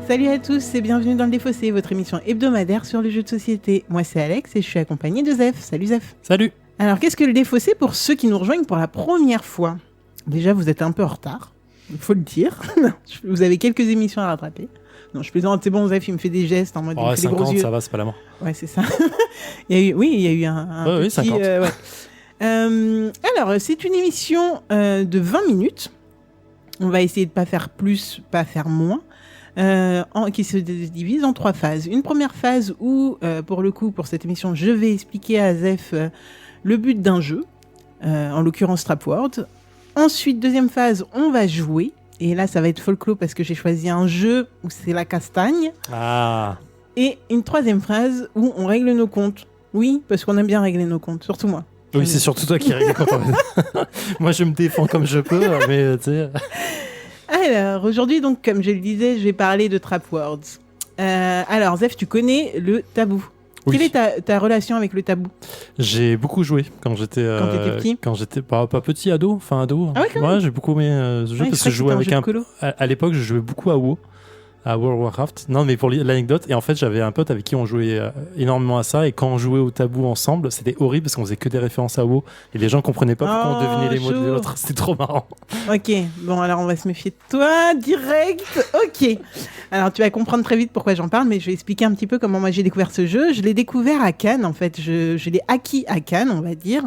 Salut à tous et bienvenue dans le Défaussé, votre émission hebdomadaire sur les jeux de société. Moi c'est Alex et je suis accompagné de Zef. Salut Zef. Salut. Alors qu'est-ce que le Défaussé pour ceux qui nous rejoignent pour la première fois? Déjà vous êtes un peu en retard, il faut le dire. Vous avez quelques émissions à rattraper. Non, je plaisante, c'est bon, Zef il me fait des gestes en mode il me fait 50, des gros yeux. Ça va, c'est pas la mort. Ouais, c'est ça. il y a eu un petit... 50. Alors, c'est une émission de 20 minutes. On va essayer de pas faire plus, pas faire moins. Qui se divise en 3 phases. Une première phase où, pour le coup, pour cette émission, je vais expliquer à Zef le but d'un jeu, en l'occurrence Trapworld. Ensuite, deuxième phase, on va jouer. Et là, ça va être folklore parce que j'ai choisi un jeu où c'est la castagne. Ah. Et une troisième phase où on règle nos comptes. Oui, parce qu'on aime bien régler nos comptes, surtout moi. Oui, c'est surtout toi qui règle les comptes. Moi, je me défends comme je peux, mais tu sais... Alors, aujourd'hui, donc, comme je le disais, je vais parler de Trapworld. Alors, Zef, tu connais le tabou. Oui. Quelle est ta relation avec le tabou? J'ai beaucoup joué quand j'étais petit. Quand j'étais pas petit, ado, fin ado. Ah ouais, quand même. Ouais, j'ai beaucoup aimé ce jeu parce que je jouais avec un... colo. À l'époque, je jouais beaucoup à WoW. À World of Warcraft. Non, mais pour l'anecdote, et en fait, j'avais un pote avec qui on jouait énormément à ça, et quand on jouait au tabou ensemble, c'était horrible parce qu'on faisait que des références à WoW, et les gens comprenaient pas pourquoi on devinait les mots de l'autre. C'était trop marrant. Ok, bon, alors on va se méfier de toi, direct. Ok. Alors, tu vas comprendre très vite pourquoi j'en parle, mais je vais expliquer un petit peu comment moi j'ai découvert ce jeu. Je l'ai découvert à Cannes, en fait. Je l'ai acquis à Cannes, on va dire,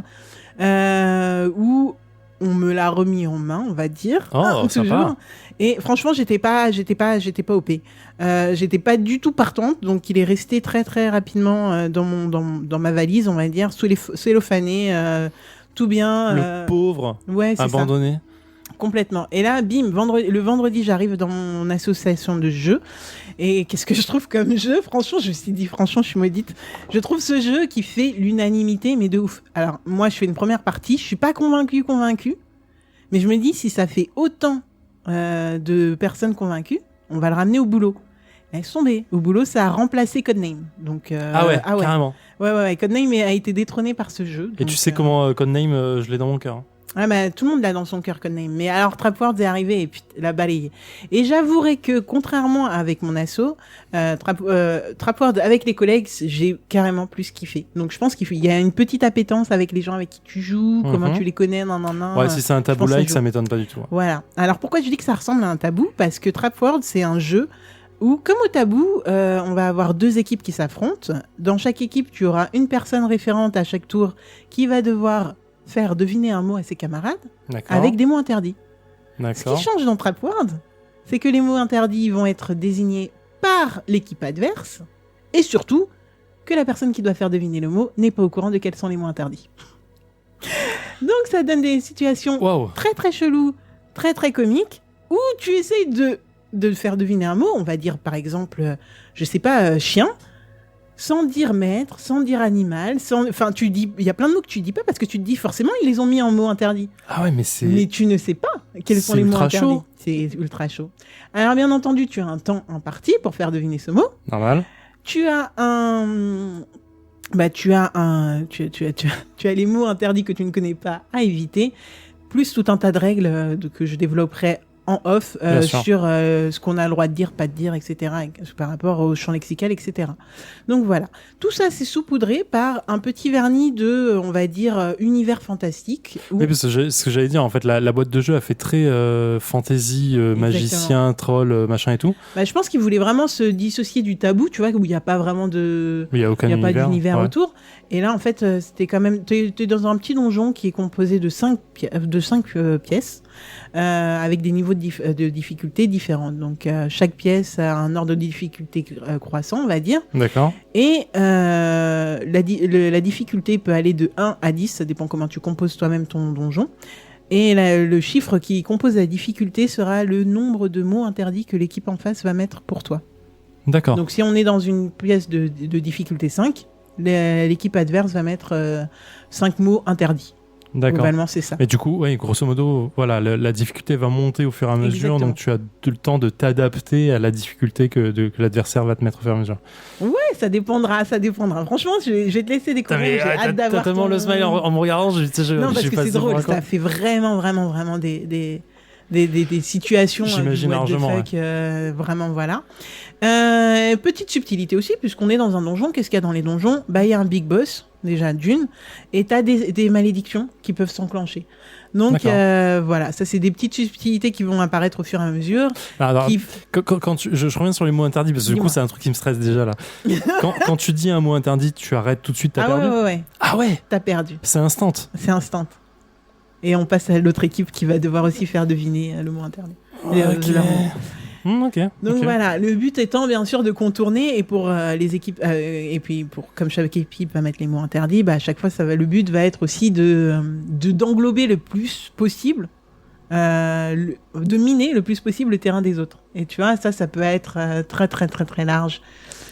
où on me l'a remis en main, on va dire. Oh, sympa. Et franchement, j'étais pas OP. J'étais pas du tout partante, donc il est resté très très rapidement dans ma valise, on va dire, sous les cellophané, tout bien. Le pauvre, ouais, c'est abandonné. Ça. Complètement. Et là, bim, le vendredi, j'arrive dans mon association de jeux. Et qu'est-ce que je trouve comme jeu? Franchement, je me suis dit, je suis maudite. Je trouve ce jeu qui fait l'unanimité, mais de ouf. Alors, moi, je fais une première partie. Je suis pas convaincue. Mais je me dis, si ça fait autant de personnes convaincues, on va le ramener au boulot. Laisse tomber. Au boulot, ça a remplacé Codename. Donc, ah ouais, carrément. Ouais. Codename a été détrôné par ce jeu. Et donc, tu sais comment Codename, je l'ai dans mon cœur. Ah bah, tout le monde l'a dans son cœur, Codename. Mais alors, Trapworld est arrivé et puis l'a balayé. Et j'avouerai que, contrairement avec mon asso, Trapworld avec les collègues, j'ai carrément plus kiffé. Donc, je pense qu'il y a une petite appétence avec les gens avec qui tu joues, comment tu les connais, nan. Ouais, si c'est un tabou-like, ça m'étonne pas du tout. Voilà. Alors, pourquoi je dis que ça ressemble à un tabou? Parce que Trapworld, c'est un jeu où, comme au tabou, on va avoir 2 équipes qui s'affrontent. Dans chaque équipe, tu auras une personne référente à chaque tour qui va devoir faire deviner un mot à ses camarades avec des mots interdits. Ce qui change dans Trapworld, c'est que les mots interdits vont être désignés par l'équipe adverse et surtout que la personne qui doit faire deviner le mot n'est pas au courant de quels sont les mots interdits. Donc ça donne des situations très très cheloues, très très comiques où tu essayes de faire deviner un mot, on va dire par exemple, je sais pas, chien, sans dire maître, sans dire animal, enfin tu dis, il y a plein de mots que tu dis pas parce que tu te dis forcément ils les ont mis en mots interdits. Ah ouais, mais tu ne sais pas quels sont les mots interdits. C'est ultra chaud. Alors bien entendu, tu as un temps imparti pour faire deviner ce mot. Normal. Tu as tu as les mots interdits que tu ne connais pas à éviter, plus tout un tas de règles que je développerai en off sur ce qu'on a le droit de dire, pas de dire, etc. par rapport au champ lexical, etc. Donc voilà. Tout ça, c'est saupoudré par un petit vernis de, on va dire, univers fantastique. Oui, parce que ce que j'allais dire, en fait, la boîte de jeu a fait très fantasy, magicien, troll, machin et tout. Bah, je pense qu'ils voulaient vraiment se dissocier du tabou, tu vois, où il n'y a pas vraiment de... Il n'y a aucun univers. Pas d'univers autour. Et là, en fait, c'était quand même... T'es dans un petit donjon qui est composé de 5 pièces. Avec des niveaux de difficulté différents. Donc, chaque pièce a un ordre de difficulté croissant, on va dire. D'accord. Et la difficulté peut aller de 1 à 10, ça dépend comment tu composes toi-même ton donjon. Et le chiffre qui compose la difficulté sera le nombre de mots interdits que l'équipe en face va mettre pour toi. D'accord. Donc, si on est dans une pièce de difficulté 5, l'équipe adverse va mettre 5 mots interdits. D'accord. Globalement, c'est ça. Et du coup, ouais, grosso modo, voilà, la difficulté va monter au fur et à mesure, Exactement. donc tu as le temps de t'adapter à la difficulté que l'adversaire va te mettre au fur et à mesure. Ouais, ça dépendra. Franchement, je vais te laisser découvrir. J'ai hâte d'avoir tellement le smile en me regardant. Non, parce que c'est drôle. Ça fait vraiment des des situations J'imagine du what the largement, fuck, vraiment voilà. Petite subtilité aussi, puisqu'on est dans un donjon, qu'est-ce qu'il y a dans les donjons? Bah, il y a un big boss, déjà d'une, et t'as des malédictions qui peuvent s'enclencher. Donc voilà, ça c'est des petites subtilités qui vont apparaître au fur et à mesure. Alors, quand je reviens sur les mots interdits, parce que du coup c'est un truc qui me stresse déjà là. quand tu dis un mot interdit, tu arrêtes tout de suite, t'as perdu. Ouais. Ah ouais. T'as perdu. C'est instant. C'est instant. Et on passe à l'autre équipe qui va devoir aussi faire deviner le mot interdit. Donc voilà, le but étant bien sûr de contourner, et pour les équipes et puis pour comme chaque équipe va mettre les mots interdits, bah à chaque fois le but va être aussi d'englober le plus possible, de miner le plus possible le terrain des autres. Et tu vois, ça peut être très très très très large.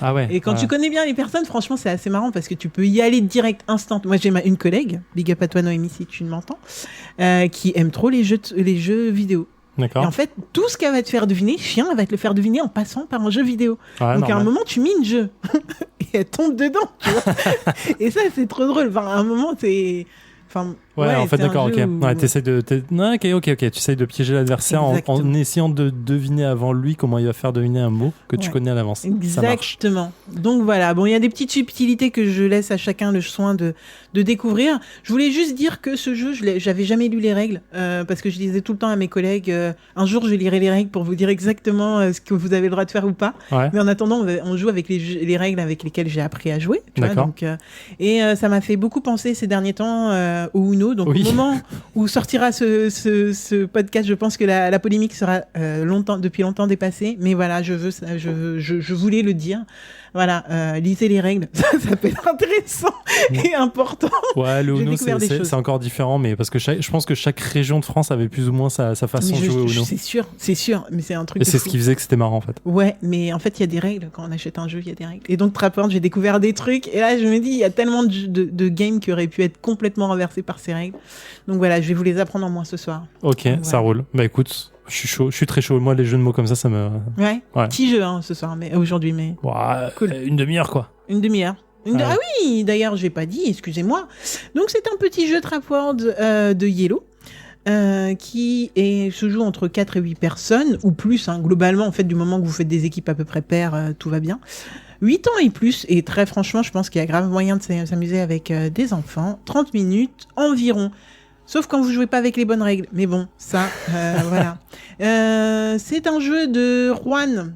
Ah ouais. Et quand tu connais bien les personnes, franchement, c'est assez marrant parce que tu peux y aller direct, instant. Moi, j'ai une collègue, big up à toi Noémie si tu m'entends, qui aime trop les jeux vidéo. D'accord. Et en fait, tout ce qu'elle va te faire deviner, Chien, elle va te le faire deviner en passant par un jeu vidéo. Ouais, donc à un moment, tu mines le jeu et elle tombe dedans, tu vois. Et ça, c'est trop drôle. Enfin, à un moment, c'est... Enfin, ouais, en fait, d'accord, ok. Où... Ouais, t'essayes de... ok. Tu essayes de piéger l'adversaire en essayant de deviner avant lui comment il va faire deviner un mot que tu connais à l'avance. Exactement. Donc voilà, bon, il y a des petites subtilités que je laisse à chacun le soin de découvrir. Je voulais juste dire que ce jeu, j'avais jamais lu les règles, parce que je disais tout le temps à mes collègues, un jour je lirai les règles pour vous dire exactement ce que vous avez le droit de faire ou pas. Ouais. Mais en attendant, on joue avec les règles avec lesquelles j'ai appris à jouer. Tu vois, donc, et ça m'a fait beaucoup penser ces derniers temps au Uno. Donc au moment où sortira ce podcast, je pense que la polémique sera depuis longtemps dépassée. Mais voilà, je voulais le dire. Voilà, lisez les règles, ça peut être intéressant et important. Ouais, le Uno, c'est encore différent, mais parce que je pense que chaque région de France avait plus ou moins sa façon de jouer au Uno. C'est sûr, mais c'est un truc. Et c'est ce qui faisait que c'était marrant en fait. Ouais, mais en fait, il y a des règles. Quand on achète un jeu, il y a des règles. Et donc, Trapworld, j'ai découvert des trucs. Et là, je me dis, il y a tellement de games qui auraient pu être complètement renversés par ces règles. Donc voilà, je vais vous les apprendre en moins ce soir. Ok, donc, ça roule. Bah écoute. Je suis chaud, je suis très chaud. Moi, les jeux de mots comme ça me. Ouais. Petit jeu ce soir, mais aujourd'hui, mais. Ouais, cool. Une demi-heure quoi. Une demi-heure. Ah oui, d'ailleurs, j'ai pas dit, excusez-moi. Donc c'est un petit jeu Trapworld de Yellow. Qui se joue entre 4 et 8 personnes, ou plus, hein, globalement, en fait, du moment que vous faites des équipes à peu près paires, tout va bien. 8 ans et plus, et très franchement, je pense qu'il y a grave moyen de s'amuser avec des enfants. 30 minutes environ. Sauf quand vous jouez pas avec les bonnes règles. Mais bon, ça, voilà. C'est un jeu de Juan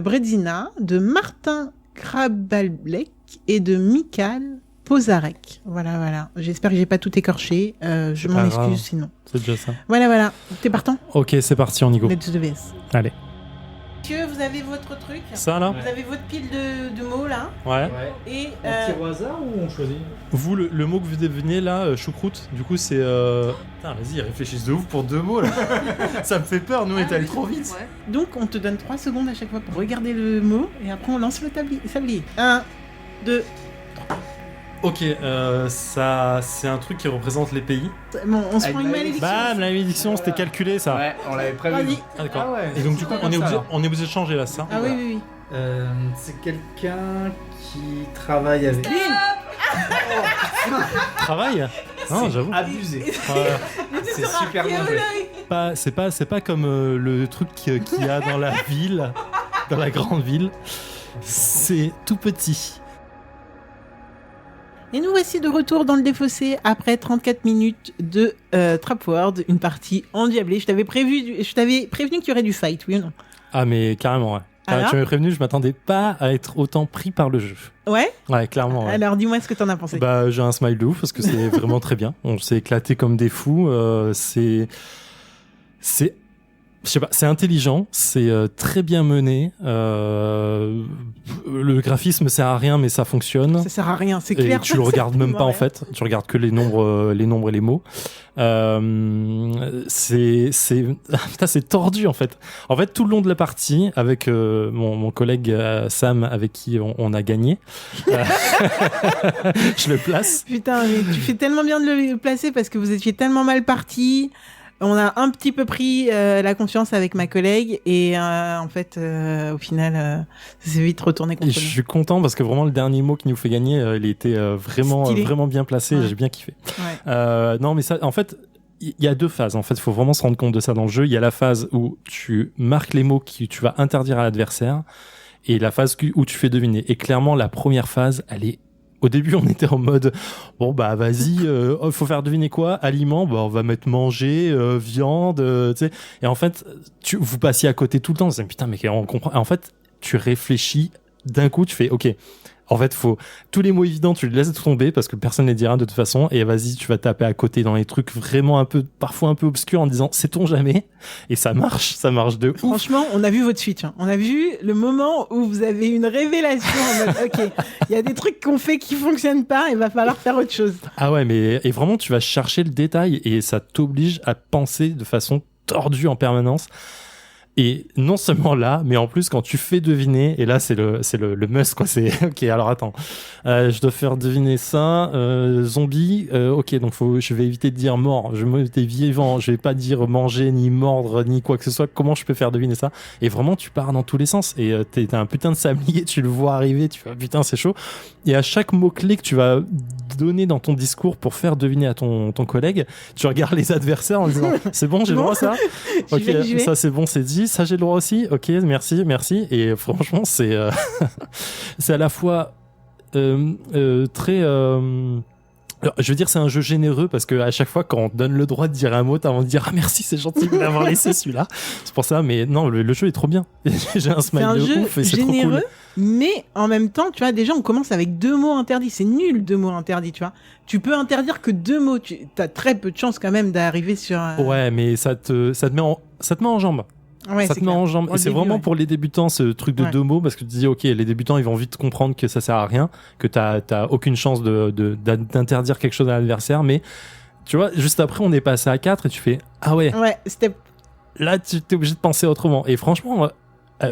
Brezina, de Martin Krabalek et de Michael Pozarek. Voilà. J'espère que j'ai pas tout écorché. Je m'en excuse sinon. C'est déjà ça. Voilà. T'es partant ? Ok, c'est parti, on y go. Let's do this. Allez. Monsieur, vous avez votre truc ? Ça là ? Vous avez votre pile de mots là ? Ouais. Et on tire au hasard ou on choisit ? Vous, le mot que vous devinez là, choucroute, du coup c'est... Putain, vas-y, réfléchissent de ouf pour 2 mots là. Ça me fait peur, nous on est allé trop vite. Ouais. Donc on te donne 3 secondes à chaque fois pour regarder le mot et après on lance le sablier. 1, 2, 3. Ok, ça, c'est un truc qui représente les pays. Bon, on se prend une malédiction. Bam, la malédiction, c'était calculé ça. Ouais, on l'avait prévu. Ah, d'accord. Ah ouais, et donc du coup, on est obligé de changer là, ça. Ah oui. C'est quelqu'un qui travaille avec. Travaille ? Non, j'avoue. Abusé. C'est super mauvais. C'est pas comme le truc qu'il y a dans la ville, dans la grande ville. C'est tout petit. Et nous voici de retour dans le défaussé après 34 minutes de Trapworld, une partie endiablée. Je t'avais prévenu qu'il y aurait du fight, oui ou non ? Ah mais carrément, ouais. Alors tu m'avais prévenu, je m'attendais pas à être autant pris par le jeu. Ouais ? Ouais, clairement. Ouais. Alors dis-moi ce que t'en as pensé. Bah j'ai un smile de ouf parce que c'est vraiment très bien. On s'est éclaté comme des fous. Je sais pas, c'est intelligent, c'est très bien mené. Le graphisme sert à rien, mais ça fonctionne. Ça sert à rien, c'est clair. Et tu le regardes même pas en fait. Tu regardes que les nombres et les mots. C'est tordu en fait. En fait, tout le long de la partie, avec mon collègue Sam, avec qui on a gagné, je le place. Putain, mais tu fais tellement bien de le placer parce que vous étiez tellement mal partis. On a un petit peu pris la confiance avec ma collègue et en fait, au final, ça s'est vite retourné contre nous. Je suis content parce que vraiment le dernier mot qui nous fait gagner, il était vraiment bien placé. Ouais. J'ai bien kiffé. Ouais. Non, mais ça, en fait, il y a 2 phases. En fait, il faut vraiment se rendre compte de ça dans le jeu. Il y a la phase où tu marques les mots que tu vas interdire à l'adversaire et la phase où tu fais deviner. Et clairement, la première phase, elle est... Au début, on était en mode bon bah vas-y, faut faire deviner quoi, aliment, bah on va mettre manger, viande, tu sais. Et en fait, vous passiez à côté tout le temps. Vous dites, putain, mais on comprend. Et en fait, tu réfléchis d'un coup, tu fais ok. En fait, tous les mots évidents, tu les laisses tomber parce que personne ne les dira de toute façon. Et vas-y, tu vas taper à côté dans les trucs vraiment parfois un peu obscurs en disant sait-on jamais. Et ça marche de ouf. Franchement, on a vu votre switch. On a vu le moment où vous avez une révélation en mode ok, il y a des trucs qu'on fait qui fonctionnent pas, il va falloir faire autre chose. Ah ouais, et vraiment, tu vas chercher le détail et ça t'oblige à penser de façon tordue en permanence. Et non seulement là, mais en plus quand tu fais deviner, et là c'est le must quoi, c'est ok, alors attends, je dois faire deviner ça, zombie, ok, donc je vais éviter de dire mort, je vais éviter vivant, je vais pas dire manger ni mordre ni quoi que ce soit, comment je peux faire deviner ça? Et vraiment tu pars dans tous les sens et t'as un putain de sablier, tu le vois arriver, tu fais putain c'est chaud, et à chaque mot-clé que tu vas donner dans ton discours pour faire deviner à ton collègue, tu regardes les adversaires en disant c'est bon, j'ai le droit à ça? Ok, ça c'est bon, c'est dit. Ça j'ai le droit aussi, ok, merci, et franchement c'est c'est à la fois très je veux dire c'est un jeu généreux parce que à chaque fois quand on te donne le droit de dire un mot t'as envie de dire ah merci c'est gentil de m'avoir laissé celui-là, c'est pour ça, mais non le jeu est trop bien. J'ai un smile de ouf et c'est trop cool. Mais en même temps, tu vois, déjà on commence avec 2 mots interdits. C'est nul 2 mots interdits, tu vois. Tu peux interdire que 2 mots. T'as très peu de chances quand même d'arriver sur. Ouais, mais ça te met en jambe. Ouais, ça te met en jambe. Et c'est vraiment pour les débutants ce truc de 2 mots parce que tu te dis ok, les débutants ils vont vite comprendre que ça sert à rien, que t'as aucune chance d'interdire quelque chose à l'adversaire, mais tu vois juste après on est passé à 4 et tu fais ah ouais. Ouais, c'était. Là tu t'es obligé de penser autrement. Et franchement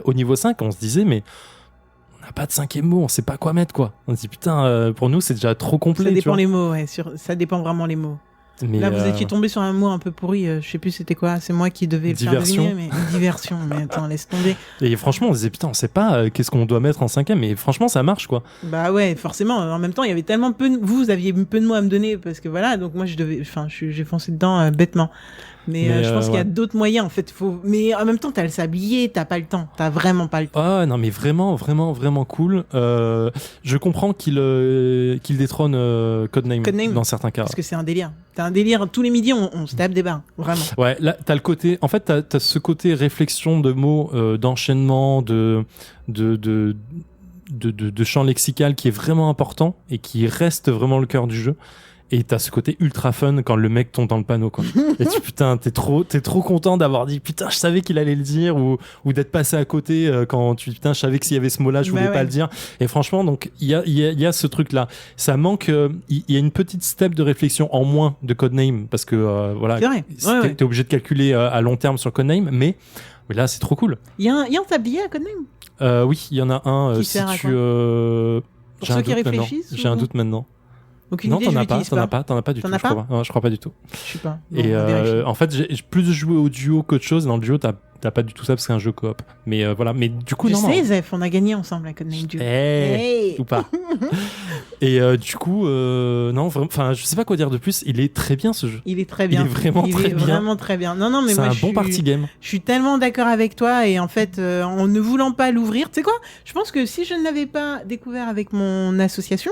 au niveau 5 on se disait mais on n'a pas de 5e mot, on sait pas quoi mettre quoi. On se dit putain pour nous c'est déjà trop complet. Ça dépend les mots, ouais, ça dépend vraiment les mots. Mais là, vous étiez tombé sur un mot un peu pourri, je sais plus c'était quoi, c'est moi qui devais le faire deviner, mais diversion, mais attends, laisse tomber. Et franchement, on se disait, putain, on sait pas qu'est-ce qu'on doit mettre en 5e, mais franchement, ça marche, quoi. Bah ouais, forcément, en même temps, il y avait tellement vous aviez peu de mots à me donner, parce que voilà, donc moi, j'ai foncé dedans bêtement. Mais je pense qu'il y a d'autres moyens, en fait. Mais en même temps, t'as le sablier, t'as pas le temps. T'as vraiment pas le temps. Ah non, mais vraiment, vraiment, vraiment cool. Je comprends qu'il détrône Codename dans certains cas. Parce que c'est un délire. T'as un délire. Tous les midis, on se tape des barres. Vraiment. Ouais, là, t'as le côté... En fait, t'as ce côté réflexion de mots, d'enchaînement, de champ lexical qui est vraiment important et qui reste vraiment le cœur du jeu. Et t'as ce côté ultra fun quand le mec tombe dans le panneau, quoi. Et putain, t'es trop content d'avoir dit, putain, je savais qu'il allait le dire, ou d'être passé à côté quand putain, je savais que s'il y avait ce mot-là, je voulais pas le dire. Et franchement, donc, il y a ce truc-là. Ça manque, il y a une petite step de réflexion en moins de Codename, parce que, voilà, t'es obligé de calculer à long terme sur Codename, mais là, c'est trop cool. Il y a un tablier à Codename? Oui, il y en a un, qui si sert à tu, pour ceux qui réfléchissent? J'ai un doute maintenant. Aucune non, idée, t'en as pas du tout, je crois pas. Non, je crois pas du tout. Je sais pas. Bon, et en fait, j'ai plus joué au duo qu'autre chose. Dans le duo, t'as pas du tout ça parce que c'est un jeu coop. Mais voilà, mais du coup, je sais, Zef, on a gagné ensemble à Codename Duo. Ou pas. Et du coup, non, enfin, je sais pas quoi dire de plus. Il est très bien ce jeu. Il est très bien. Il est vraiment très bien. Vraiment très bien. Non, mais c'est moi, un bon party game. Je suis tellement d'accord avec toi et en fait, en ne voulant pas l'ouvrir, tu sais quoi? Je pense que si je ne l'avais pas découvert avec mon association,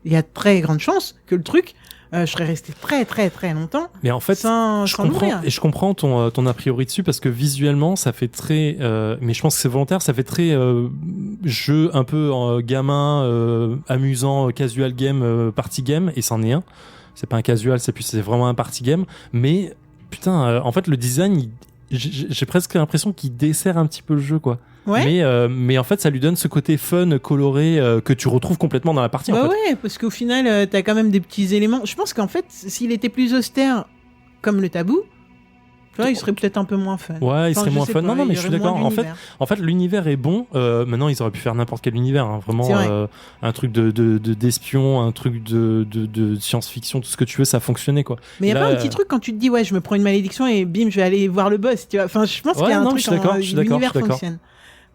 il y a très grande chance que le truc, je serais resté très très très longtemps. Mais en fait, je comprends ton a priori dessus parce que visuellement, ça fait très. Mais je pense que c'est volontaire. Ça fait très jeu un peu gamin, amusant, casual game, party game, et c'en est un. C'est pas un casual, c'est vraiment un party game. Mais putain, en fait, le design, j'ai presque l'impression qu'il dessert un petit peu le jeu, quoi. Ouais. Mais en fait, ça lui donne ce côté fun, coloré, que tu retrouves complètement dans la partie. Bah en fait. Ouais, parce qu'au final, t'as quand même des petits éléments. Je pense qu'en fait, s'il était plus austère, comme le tabou, tu vois, il serait peut-être un peu moins fun. Ouais, il serait moins fun. Non, mais je suis d'accord. En fait, l'univers est bon. Maintenant, ils auraient pu faire n'importe quel univers. Hein. Vraiment, un truc d'espion, un truc de science-fiction, tout ce que tu veux, ça fonctionnait, quoi. Mais il y a pas un petit truc quand tu te dis, ouais, je me prends une malédiction et bim, je vais aller voir le boss. Tu vois. Enfin, je pense qu'il y a un truc quand l'univers fonctionne.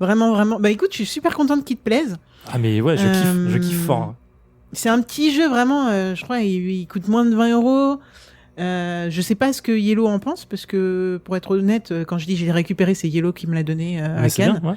Vraiment, vraiment. Bah écoute, je suis super contente qu'il te plaise. Ah mais ouais, je kiffe fort. Hein. C'est un petit jeu vraiment, je crois, il coûte moins de 20 €. Je sais pas ce que Yellow en pense, parce que pour être honnête, quand je dis j'ai récupéré, c'est Yellow qui me l'a donné à Cannes. Bien, ouais.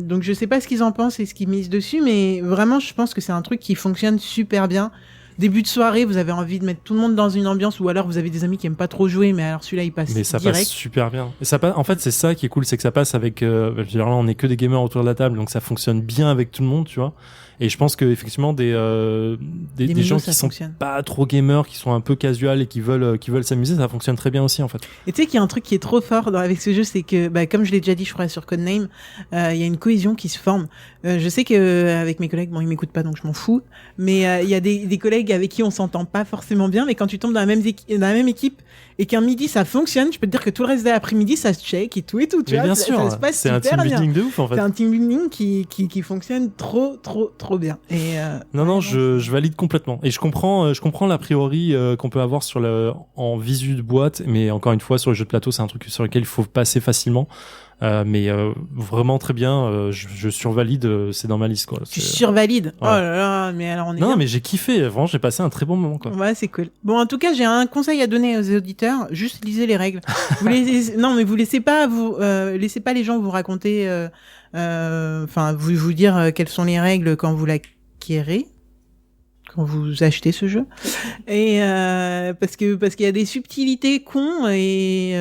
Donc je sais pas ce qu'ils en pensent et ce qu'ils misent dessus, mais vraiment je pense que c'est un truc qui fonctionne super bien. Début de soirée, vous avez envie de mettre tout le monde dans une ambiance, ou alors vous avez des amis qui aiment pas trop jouer, mais alors celui-là il passe Mais ça direct. passe super bien. Et ça passe, en fait, c'est ça qui est cool, c'est que ça passe avec. Je veux dire, là, on est que des gamers autour de la table, donc ça fonctionne bien avec tout le monde, tu vois. Et je pense que effectivement des gens qui sont pas trop gamers, qui sont un peu casual et qui veulent s'amuser, ça fonctionne très bien aussi en fait. Et tu sais qu'il y a un truc qui est trop fort avec ce jeu, c'est que comme je l'ai déjà dit, je crois sur Codename, il y a une cohésion qui se forme. Je sais que avec mes collègues, bon ils m'écoutent pas donc je m'en fous, mais il y a des collègues avec qui on s'entend pas forcément bien, mais quand tu tombes dans la même équipe et qu'un midi ça fonctionne, je peux te dire que tout le reste de l'après-midi ça se check et tout, tu mais vois, bien sûr, ça se passe c'est un team building de ouf en fait. C'est un team building qui fonctionne trop bien. Et non, je valide complètement. Et je comprends l'a priori qu'on peut avoir en visu de boîte, mais encore une fois sur le jeu de plateau, c'est un truc sur lequel il faut passer facilement. Mais vraiment très bien, je survalide, c'est dans ma liste quoi. Tu survalides. Ouais. Oh là là, mais alors on est Non bien. mais j'ai kiffé, vraiment j'ai passé un très bon moment quoi. Ouais, c'est cool. Bon, en tout cas, j'ai un conseil à donner aux auditeurs, juste lisez les règles. Non, mais vous laissez pas les gens vous raconter vous dire quelles sont les règles quand vous l'acquérez, quand vous achetez ce jeu, et parce qu'il y a des subtilités cons et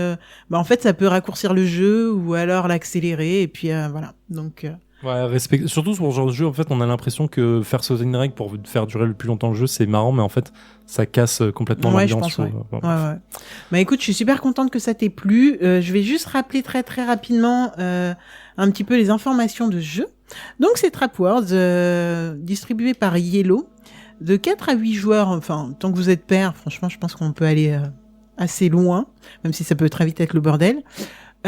en fait ça peut raccourcir le jeu ou alors l'accélérer et puis voilà donc ouais, surtout sur ce genre de jeu en fait on a l'impression que faire sauter une règle pour faire durer le plus longtemps le jeu c'est marrant, mais en fait ça casse complètement l'ambiance. Je pense, ouais. Bah écoute, je suis super contente que ça t'ait plu. Je vais juste rappeler très très rapidement un petit peu les informations de jeu. Donc c'est Trapwords, distribué par Yellow, de 4 à 8 joueurs, enfin, tant que vous êtes pair, franchement, je pense qu'on peut aller assez loin, même si ça peut très vite être le bordel. 8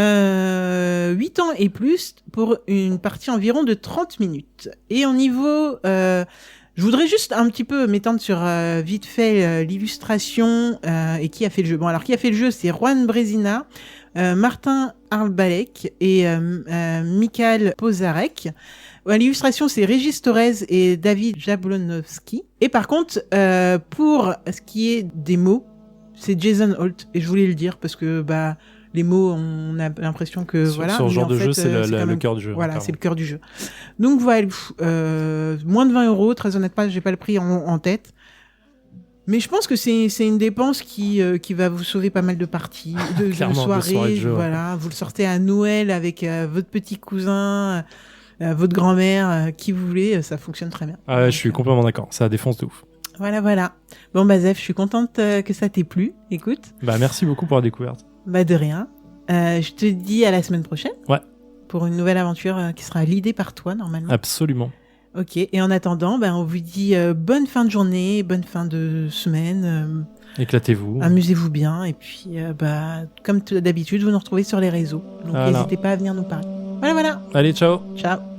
ans et plus pour une partie environ de 30 minutes. Et au niveau... je voudrais juste un petit peu m'étendre sur vite fait l'illustration et qui a fait le jeu. Bon, alors qui a fait le jeu, c'est Juan Brezina, Martin Arlbalek et Michael Pozarek. L'illustration, c'est Régis Torres et David Jablonowski. Et par contre, pour ce qui est des mots, c'est Jason Holt. Et je voulais le dire parce que les mots, on a l'impression que sur ce genre de jeu, c'est le cœur du jeu. Voilà, c'est le cœur du jeu. Donc voilà, moins de 20 €. Très honnêtement, j'ai pas le prix en tête. Mais je pense que c'est une dépense qui va vous sauver pas mal de parties, de soirées. Voilà, vous le sortez à Noël avec votre petit cousin, votre grand-mère, qui vous voulez, ça fonctionne très bien. Ah ouais, je suis complètement d'accord, ça défonce de ouf. Voilà. Bon Zef, je suis contente que ça t'ait plu. Écoute. Merci beaucoup pour la découverte. De rien. Je te dis à la semaine prochaine. Ouais. Pour une nouvelle aventure qui sera l'idée par toi normalement. Absolument. Ok, et en attendant, on vous dit bonne fin de journée, bonne fin de semaine. Éclatez-vous. Amusez-vous bien. Et puis, comme d'habitude, vous nous retrouvez sur les réseaux. Donc, n'hésitez pas à venir nous parler. Voilà. Allez, ciao. Ciao.